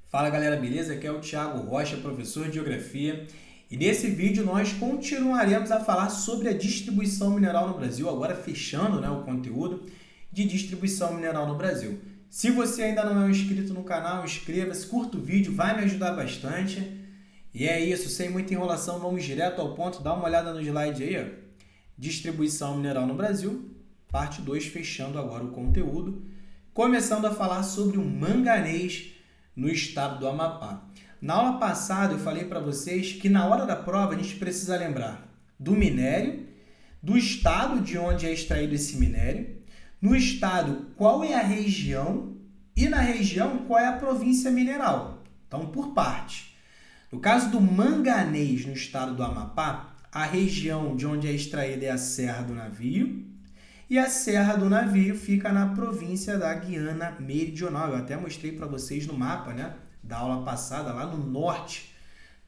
Fala galera, beleza? Aqui é o Thiago Rocha, professor de Geografia, e nesse vídeo nós continuaremos a falar sobre a distribuição mineral no Brasil, agora fechando o conteúdo de distribuição mineral no Brasil. Se você ainda não é inscrito no canal, inscreva-se, curta o vídeo, vai me ajudar bastante. E é isso, sem muita enrolação, vamos direto ao ponto, dá uma olhada no slide aí, ó. Distribuição mineral no Brasil, parte 2, fechando agora o conteúdo, começando a falar sobre o manganês no estado do Amapá. Na aula passada eu falei para vocês que na hora da prova a gente precisa lembrar do minério, do estado de onde é extraído esse minério, no estado qual é a região e na região qual é a província mineral. Então, por parte. No caso do manganês no estado do Amapá, a região de onde é extraída é a Serra do Navio, e a Serra do Navio fica na província da Guiana Meridional. Eu até mostrei para vocês no mapa, da aula passada, lá no norte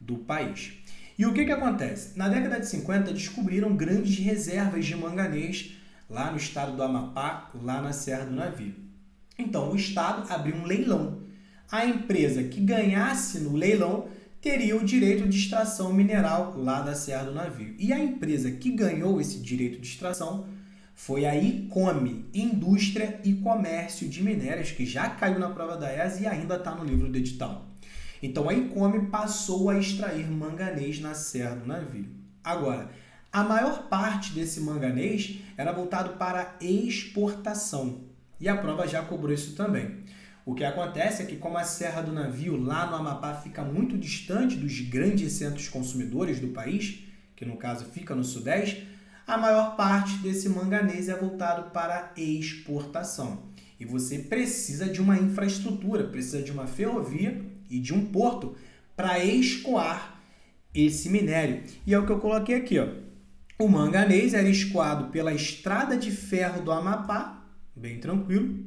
do país. E o que acontece? Na década de 50, descobriram grandes reservas de manganês lá no estado do Amapá, lá na Serra do Navio. Então, o estado abriu um leilão. A empresa que ganhasse no leilão teria o direito de extração mineral lá da Serra do Navio. E a empresa que ganhou esse direito de extração foi a ICOME, Indústria e Comércio de Minérios, que já caiu na prova da ESA e ainda está no livro do edital. Então, a ICOME passou a extrair manganês na Serra do Navio. Agora, a maior parte desse manganês era voltado para exportação. E a prova já cobrou isso também. O que acontece é que, como a Serra do Navio, lá no Amapá, fica muito distante dos grandes centros consumidores do país, que no caso fica no Sudeste, a maior parte desse manganês é voltado para exportação. E você precisa de uma infraestrutura, precisa de uma ferrovia e de um porto para escoar esse minério. E é o que eu coloquei aqui, ó. O manganês era escoado pela Estrada de Ferro do Amapá, bem tranquilo,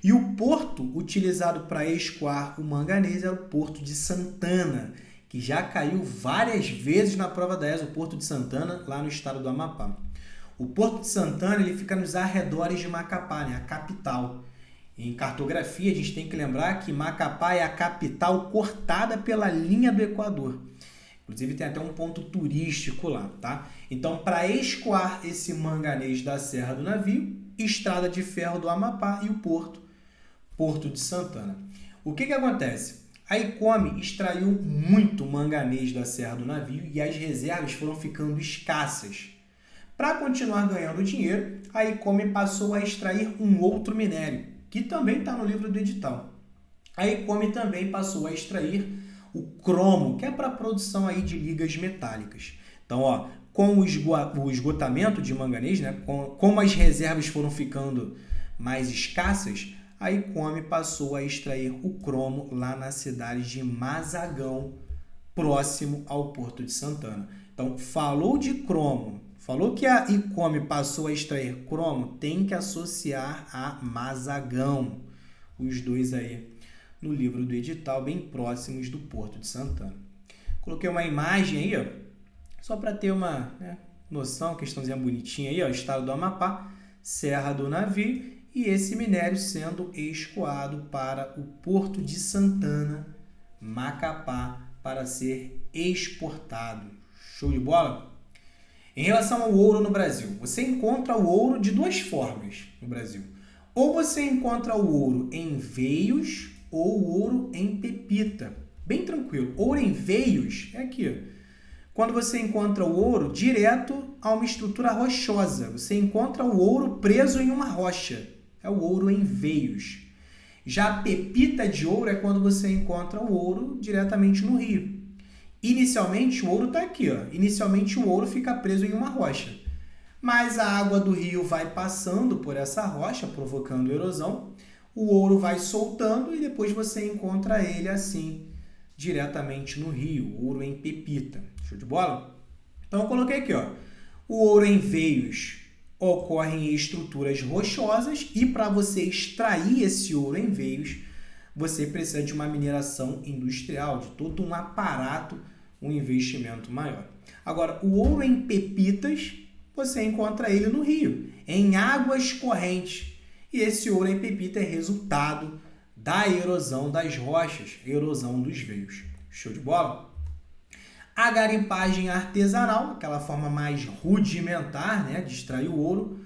e o porto utilizado para escoar o manganês era o Porto de Santana, que já caiu várias vezes na prova da ESA, o Porto de Santana, lá no estado do Amapá. O Porto de Santana ele fica nos arredores de Macapá, a capital. Em cartografia, a gente tem que lembrar que Macapá é a capital cortada pela linha do Equador. Inclusive, tem até um ponto turístico lá, tá? Então, para escoar esse manganês da Serra do Navio, Estrada de Ferro do Amapá e o Porto de Santana. O que acontece? A ICOME extraiu muito manganês da Serra do Navio e as reservas foram ficando escassas. Para continuar ganhando dinheiro, a ICOME passou a extrair um outro minério, que também está no livro do edital. A ICOME também passou a extrair o cromo, que é para a produção aí de ligas metálicas. Então, com o esgotamento de manganês, como as reservas foram ficando mais escassas, a ICOME passou a extrair o cromo lá na cidade de Mazagão, próximo ao Porto de Santana. Então, falou de cromo, falou que a ICOME passou a extrair cromo, tem que associar a Mazagão, os dois aí no livro do edital, bem próximos do Porto de Santana. Coloquei uma imagem aí, ó, só para ter uma noção, questãozinha bonitinha aí, ó, estado do Amapá, Serra do Navio, e esse minério sendo escoado para o Porto de Santana, Macapá, para ser exportado. Show de bola? Em relação ao ouro no Brasil, você encontra o ouro de duas formas no Brasil. Ou você encontra o ouro em veios ou o ouro em pepita. Bem tranquilo. Ouro em veios é aqui, ó. Quando você encontra o ouro direto a uma estrutura rochosa, você encontra o ouro preso em uma rocha. É o ouro em veios. Já a pepita de ouro é quando você encontra o ouro diretamente no rio. Inicialmente o ouro está aqui, ó. Inicialmente o ouro fica preso em uma rocha. Mas a água do rio vai passando por essa rocha, provocando erosão. O ouro vai soltando e depois você encontra ele assim, diretamente no rio. Ouro em pepita. Show de bola? Então eu coloquei aqui, ó. O ouro em veios ocorre em estruturas rochosas e para você extrair esse ouro em veios, você precisa de uma mineração industrial, de todo um aparato, um investimento maior. Agora, o ouro em pepitas, você encontra ele no rio, em águas correntes. E esse ouro em pepita é resultado da erosão das rochas, erosão dos veios. Show de bola? A garimpagem artesanal, aquela forma mais rudimentar, né, de extrair o ouro,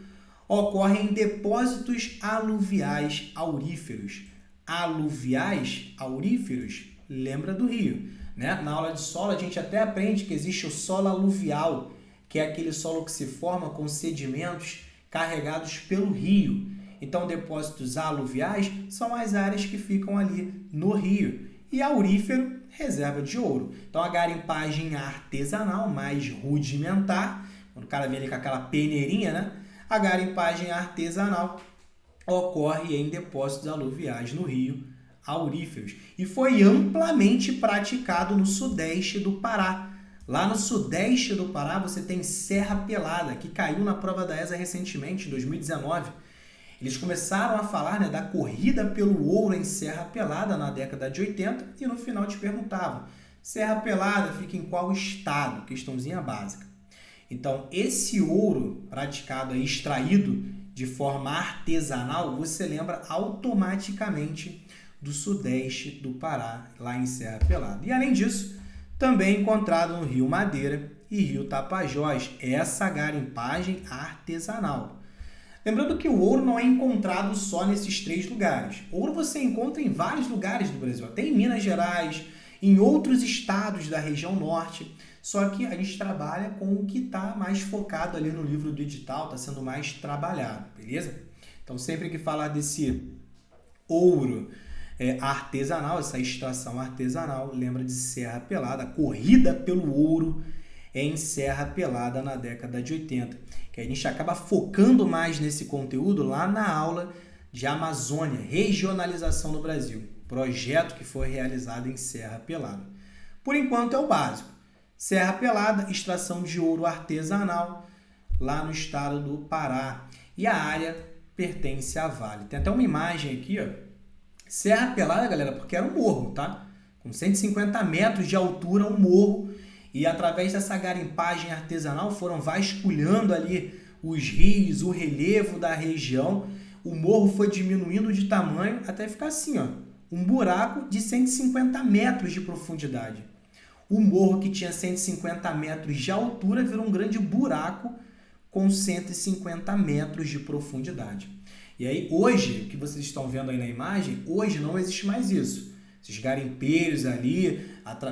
ocorre em depósitos aluviais auríferos. Aluviais auríferos, lembra do rio, né? Na aula de solo a gente até aprende que existe o solo aluvial, que é aquele solo que se forma com sedimentos carregados pelo rio. Então, depósitos aluviais são as áreas que ficam ali no rio. E aurífero, reserva de ouro. Então, a garimpagem artesanal, mais rudimentar, quando o cara vem ali com aquela peneirinha, né? A garimpagem artesanal ocorre em depósitos aluviais no rio, auríferos. E foi amplamente praticado no sudeste do Pará. Lá no sudeste do Pará você tem Serra Pelada, que caiu na prova da ESA recentemente, em 2019. Eles começaram a falar, né, da corrida pelo ouro em Serra Pelada na década de 80 e no final te perguntavam, Serra Pelada fica em qual estado? Questãozinha básica. Então, esse ouro praticado e extraído de forma artesanal, você lembra automaticamente do sudeste do Pará, lá em Serra Pelada. E além disso, também encontrado no Rio Madeira e Rio Tapajós, essa garimpagem artesanal. Lembrando que o ouro não é encontrado só nesses 3 lugares. Ouro você encontra em vários lugares do Brasil, até em Minas Gerais, em outros estados da região norte. Só que a gente trabalha com o que está mais focado ali no livro do edital, está sendo mais trabalhado, beleza? Então, sempre que falar desse ouro artesanal, essa extração artesanal, lembra de Serra Pelada, a corrida pelo ouro em Serra Pelada na década de 80. Que a gente acaba focando mais nesse conteúdo lá na aula de Amazônia, regionalização do Brasil, projeto que foi realizado em Serra Pelada. Por enquanto é o básico. Serra Pelada, extração de ouro artesanal, lá no estado do Pará. E a área pertence à Vale. Tem até uma imagem aqui, ó. Serra Pelada, galera, porque era um morro, tá? Com 150 metros de altura, um morro. E através dessa garimpagem artesanal foram vasculhando ali os rios, o relevo da região. O morro foi diminuindo de tamanho até ficar assim, ó, um buraco de 150 metros de profundidade. O morro que tinha 150 metros de altura virou um grande buraco com 150 metros de profundidade. E aí hoje, o que vocês estão vendo aí na imagem, hoje não existe mais isso. Esses garimpeiros ali,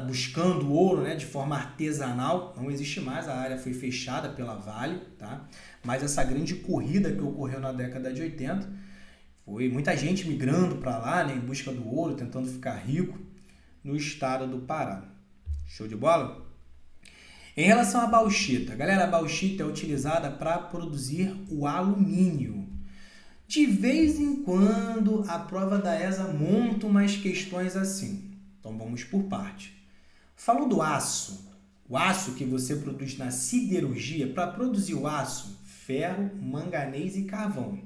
buscando ouro, né, de forma artesanal, não existe mais, a área foi fechada pela Vale, tá? Mas essa grande corrida que ocorreu na década de 80, foi muita gente migrando para lá, né, em busca do ouro, tentando ficar rico no estado do Pará. Show de bola? Em relação à bauxita, galera, a bauxita é utilizada para produzir o alumínio. De vez em quando, a prova da ESA monta umas questões assim. Então, vamos por parte. Falou do aço. O aço que você produz na siderurgia, para produzir o aço, ferro, manganês e carvão.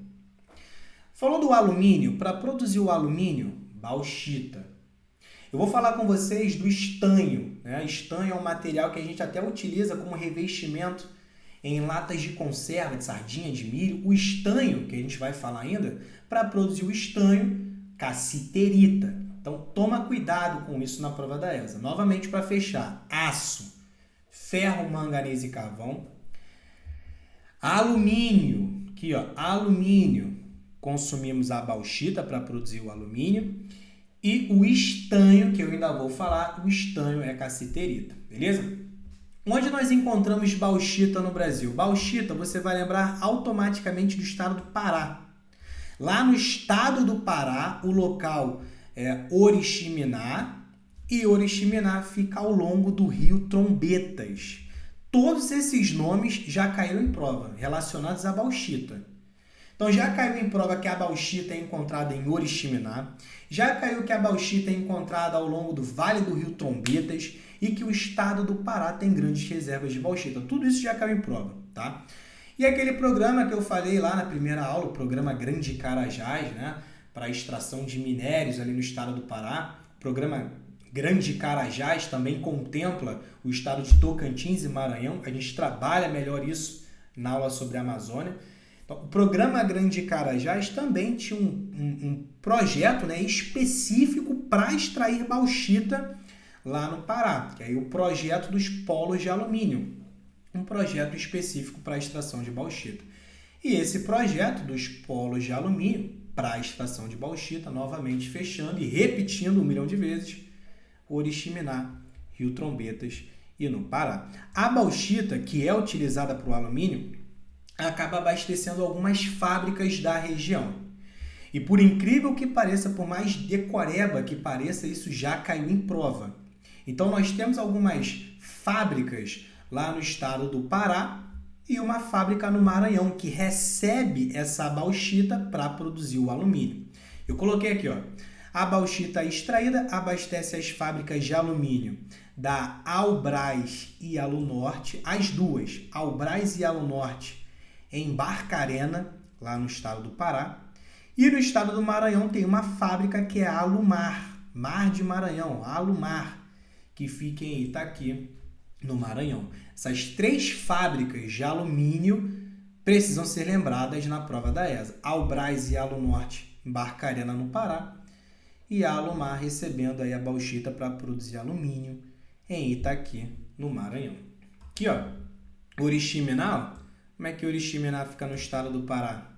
Falou do alumínio. Para produzir o alumínio, bauxita. Eu vou falar com vocês do estanho, né? Estanho é um material que a gente até utiliza como revestimento em latas de conserva, de sardinha, de milho. O estanho, que a gente vai falar ainda, para produzir o estanho, cassiterita. Então, toma cuidado com isso na prova da ESA. Novamente, para fechar, aço, ferro, manganês e carvão. Alumínio, aqui ó, alumínio, consumimos a bauxita para produzir o alumínio. E o estanho, que eu ainda vou falar, o estanho é cassiterita, beleza? Onde nós encontramos bauxita no Brasil? Bauxita, você vai lembrar automaticamente do estado do Pará. Lá no estado do Pará, o local é Oriximiná, e Oriximiná fica ao longo do rio Trombetas. Todos esses nomes já caíram em prova, relacionados à bauxita. Então, já caiu em prova que a bauxita é encontrada em Oriximiná, já caiu que a bauxita é encontrada ao longo do Vale do Rio Trombetas e que o estado do Pará tem grandes reservas de bauxita. Tudo isso já caiu em prova, tá? E aquele programa que eu falei lá na primeira aula, o programa Grande Carajás, né, para extração de minérios ali no estado do Pará, o programa Grande Carajás também contempla o estado de Tocantins e Maranhão. A gente trabalha melhor isso na aula sobre a Amazônia. Então, o programa Grande Carajás também tinha um projeto, né, específico para extrair bauxita lá no Pará, que é o projeto dos polos de alumínio, um projeto específico para a extração de bauxita. E esse projeto dos polos de alumínio para a extração de bauxita, novamente fechando e repetindo 1 milhão de vezes, Oriximiná, Rio Trombetas e no Pará. A bauxita, que é utilizada para o alumínio, acaba abastecendo algumas fábricas da região. E por incrível que pareça, por mais decoreba que pareça, isso já caiu em prova. Então nós temos algumas fábricas lá no estado do Pará e uma fábrica no Maranhão que recebe essa bauxita para produzir o alumínio. Eu coloquei aqui, ó, a bauxita extraída abastece as fábricas de alumínio da Albrás e Alunorte, as duas, Albrás e Alunorte, em Barcarena, lá no estado do Pará. E no estado do Maranhão tem uma fábrica que é a Alumar, Mar de Maranhão, Alumar, que fica em Itaqui, no Maranhão. Essas 3 fábricas de alumínio precisam ser lembradas na prova da ESA. Albrás e Alunorte em Barcarena, no Pará, e a Alumar recebendo aí a bauxita para produzir alumínio em Itaqui, no Maranhão. Aqui, ó, Oriximiná, como é que Oriximiná fica no estado do Pará?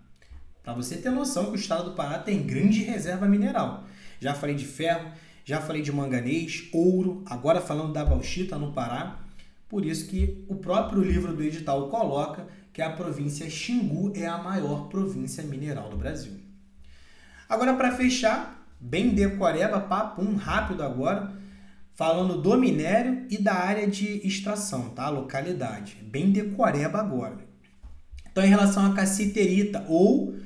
Para você ter noção que o estado do Pará tem grande reserva mineral. Já falei de ferro, já falei de manganês, ouro, agora falando da bauxita no Pará. Por isso que o próprio livro do edital coloca que a província Xingu é a maior província mineral do Brasil. Agora, para fechar, bem decoreba, papo rápido agora, falando do minério e da área de extração, tá? Localidade. Bem decoreba agora. Então, em relação à cassiterita ou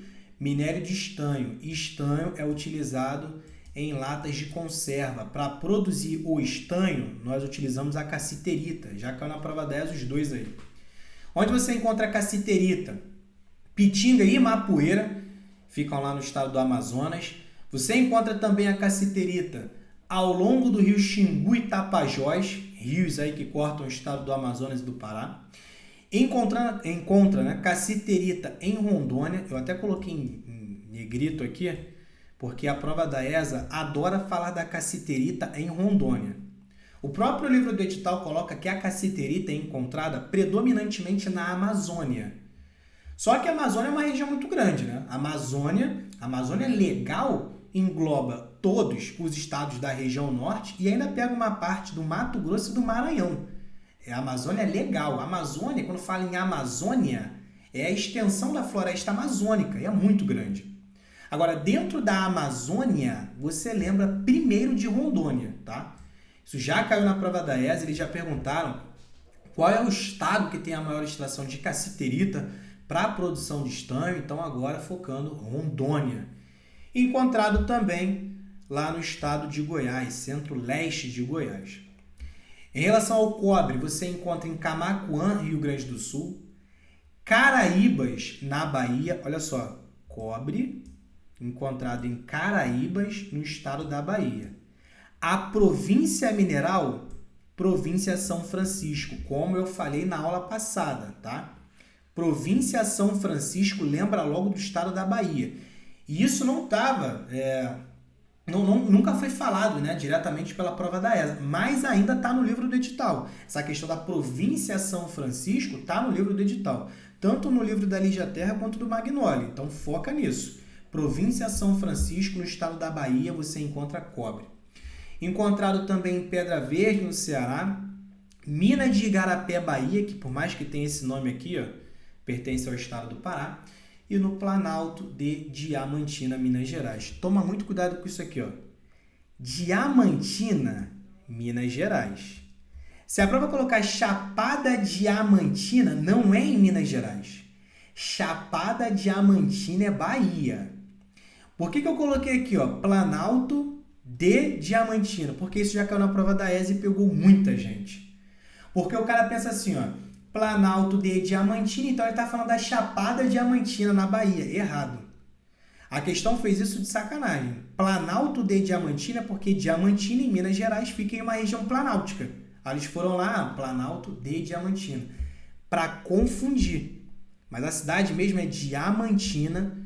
minério de estanho. Estanho é utilizado em latas de conserva. Para produzir o estanho, nós utilizamos a cassiterita. Já caiu na prova 10 os dois aí. Onde você encontra a cassiterita? Pitinga e Mapueira, ficam lá no estado do Amazonas. Você encontra também a cassiterita ao longo do rio Xingu e Tapajós, rios aí que cortam o estado do Amazonas e do Pará. Encontra né, cassiterita em Rondônia. Eu até coloquei em negrito aqui, porque a prova da ESA adora falar da cassiterita em Rondônia. O próprio livro do edital coloca que a cassiterita é encontrada predominantemente na Amazônia. Só que a Amazônia é uma região muito grande, né? A Amazônia legal engloba todos os estados da região norte e ainda pega uma parte do Mato Grosso e do Maranhão. É a Amazônia legal. A Amazônia, quando fala em Amazônia, é a extensão da floresta amazônica, e é muito grande. Agora, dentro da Amazônia, você lembra primeiro de Rondônia, tá? Isso já caiu na prova da ESA, eles já perguntaram qual é o estado que tem a maior extração de cassiterita para a produção de estanho, então agora focando Rondônia. Encontrado também lá no estado de Goiás, centro-leste de Goiás. Em relação ao cobre, você encontra em Camaquã, Rio Grande do Sul, Caraíbas, na Bahia, olha só, cobre encontrado em Caraíbas, no estado da Bahia. A província mineral, província São Francisco, como eu falei na aula passada, tá? Província São Francisco lembra logo do estado da Bahia. E isso não estava, nunca foi falado, né, diretamente pela prova da ESA, mas ainda está no livro do edital. Essa questão da província São Francisco está no livro do edital, tanto no livro da Lígia Terra quanto do Magnoli. Então foca nisso. Província São Francisco, no estado da Bahia, você encontra cobre. Encontrado também em Pedra Verde, no Ceará, Mina de Igarapé, Bahia, que por mais que tenha esse nome aqui, ó, pertence ao estado do Pará, e no Planalto de Diamantina, Minas Gerais. Toma muito cuidado com isso aqui, ó. Diamantina, Minas Gerais. Se a prova colocar Chapada Diamantina, não é em Minas Gerais. Chapada Diamantina é Bahia. Por que eu coloquei aqui, ó, Planalto de Diamantina? Porque isso já caiu na prova da ESA e pegou muita gente. Porque o cara pensa assim, ó, Planalto de Diamantina, então ele está falando da Chapada Diamantina na Bahia. Errado. A questão fez isso de sacanagem. Planalto de Diamantina, porque Diamantina em Minas Gerais fica em uma região planáltica. Aí eles foram lá, Planalto de Diamantina, para confundir. Mas a cidade mesmo é Diamantina,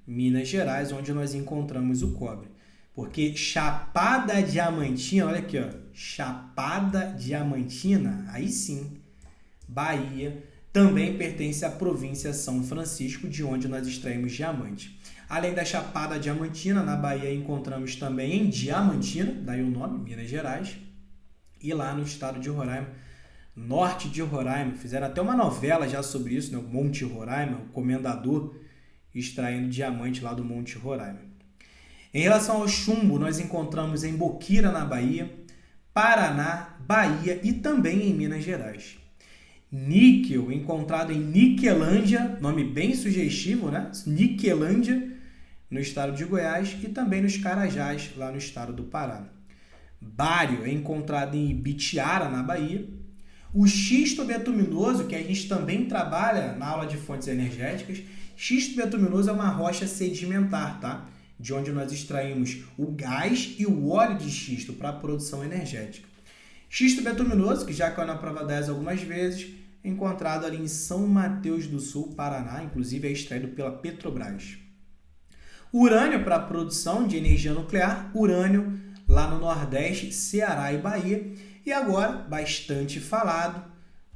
Minas Gerais, onde nós encontramos o cobre. Porque Chapada Diamantina, olha aqui, ó, Chapada Diamantina, aí sim, Bahia, também pertence à província São Francisco, de onde nós extraímos diamante. Além da Chapada Diamantina, na Bahia encontramos também em Diamantina, daí o nome, Minas Gerais, e lá no estado de Roraima, norte de Roraima, fizeram até uma novela já sobre isso, né? O Monte Roraima, o comendador extraindo diamante lá do Monte Roraima. Em relação ao chumbo, nós encontramos em Boquira, na Bahia, Paraná, Bahia e também em Minas Gerais. Níquel, encontrado em Niquelândia, nome bem sugestivo, né? Niquelândia, no estado de Goiás, e também nos Carajás, lá no estado do Pará. Bário é encontrado em Ibitiara, na Bahia. O xisto betuminoso, que a gente também trabalha na aula de fontes energéticas, xisto betuminoso é uma rocha sedimentar, tá? De onde nós extraímos o gás e o óleo de xisto para a produção energética. Xisto betuminoso, que já caiu na prova 10 algumas vezes, é encontrado ali em São Mateus do Sul, Paraná, inclusive é extraído pela Petrobras. Urânio para a produção de energia nuclear, urânio lá no Nordeste, Ceará e Bahia. E agora, bastante falado,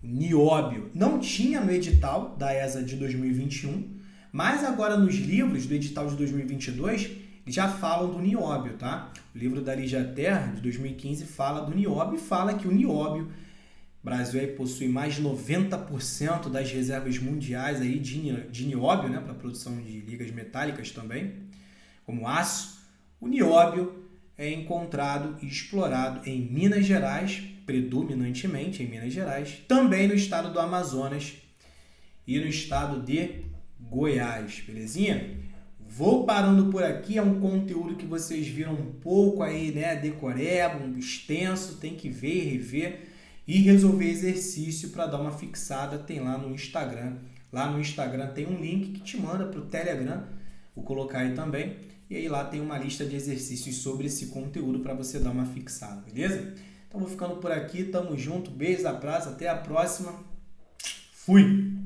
nióbio. Não tinha no edital da ESA de 2021, mas agora nos livros do edital de 2022 já falam do nióbio, tá? O livro da Lígia Terra, de 2015, fala do nióbio e fala que o nióbio, o Brasil aí possui mais de 90% das reservas mundiais aí de nióbio, né, para a produção de ligas metálicas também, como aço. O nióbio é encontrado e explorado em Minas Gerais, predominantemente em Minas Gerais, também no estado do Amazonas e no estado de Goiás, belezinha? Vou parando por aqui, é um conteúdo que vocês viram um pouco aí, né, decoreba, um extenso, tem que ver, rever e resolver exercício para dar uma fixada, tem lá no Instagram. Lá no Instagram tem um link que te manda para o Telegram, vou colocar aí também, e aí lá tem uma lista de exercícios sobre esse conteúdo para você dar uma fixada, beleza? Então vou ficando por aqui, tamo junto, beijo, abraço, até a próxima, fui!